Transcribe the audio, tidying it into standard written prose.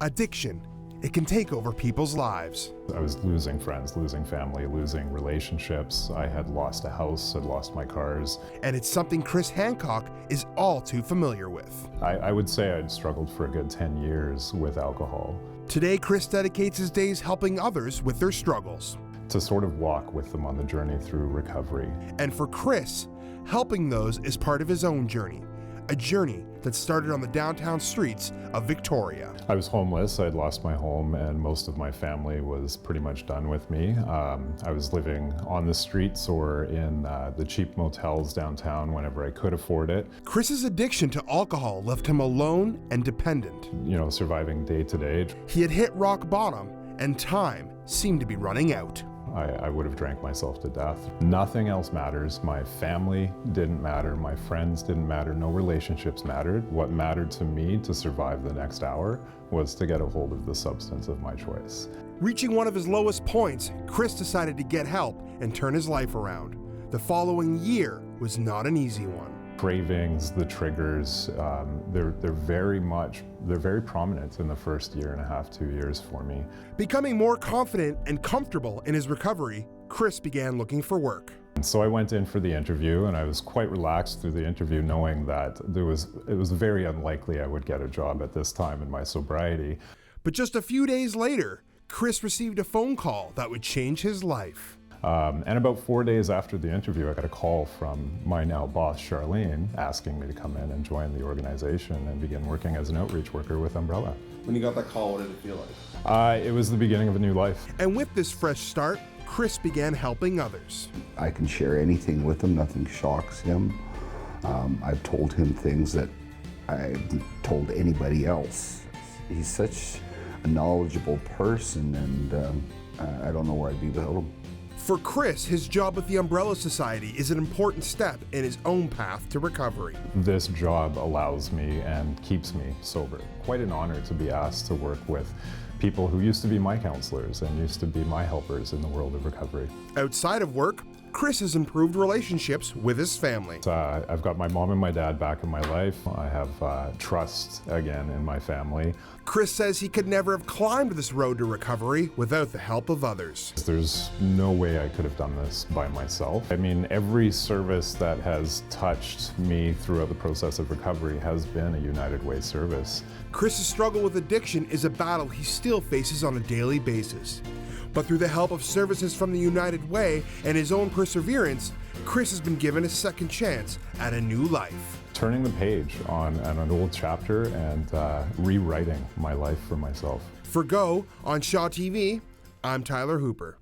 Addiction, it can take over people's lives. I was losing friends, losing family, losing relationships. I had lost a house, I'd lost my cars. And it's something Chris Hancock is all too familiar with. I would say I'd struggled for a good 10 years with alcohol. Today, Chris dedicates his days helping others with their struggles. To sort of walk with them on the journey through recovery. And for Chris, helping those is part of his own journey. A journey that started on the downtown streets of Victoria. I was homeless, I'd lost my home, and most of my family was pretty much done with me. I was living on the streets or in the cheap motels downtown whenever I could afford it. Chris's addiction to alcohol left him alone and dependent. You know, surviving day to day. He had hit rock bottom, and time seemed to be running out. I would have drank myself to death. Nothing else matters. My family didn't matter. My friends didn't matter. No relationships mattered. What mattered to me to survive the next hour was to get a hold of the substance of my choice. Reaching one of his lowest points, Chris decided to get help and turn his life around. The following year was not an easy one. Cravings, the triggers, they're very prominent in the first year and a half, 2 years for me. Becoming more confident and comfortable in his recovery, Chris began looking for work. And so I went in for the interview, and I was quite relaxed through the interview, knowing that it was very unlikely I would get a job at this time in my sobriety. But just a few days later, Chris received a phone call that would change his life. And about 4 days after the interview, I got a call from my now boss, Charlene, asking me to come in and join the organization and begin working as an outreach worker with Umbrella. When you got that call, what did it feel like? It was the beginning of a new life. And with this fresh start, Chris began helping others. I can share anything with him, nothing shocks him. I've told him things that I've told anybody else. He's such a knowledgeable person, and I don't know where I'd be without him. For Chris, his job with the Umbrella Society is an important step in his own path to recovery. This job allows me and keeps me sober. Quite an honor to be asked to work with people who used to be my counselors and used to be my helpers in the world of recovery. Outside of work, Chris has improved relationships with his family. I've got my mom and my dad back in my life. I have trust again in my family. Chris says he could never have climbed this road to recovery without the help of others. There's no way I could have done this by myself. I mean, every service that has touched me throughout the process of recovery has been a United Way service. Chris's struggle with addiction is a battle he still faces on a daily basis. But through the help of services from the United Way and his own perseverance, Chris has been given a second chance at a new life. Turning the page on an old chapter and rewriting my life for myself. For Go on ShawTV, I'm Tyler Hooper.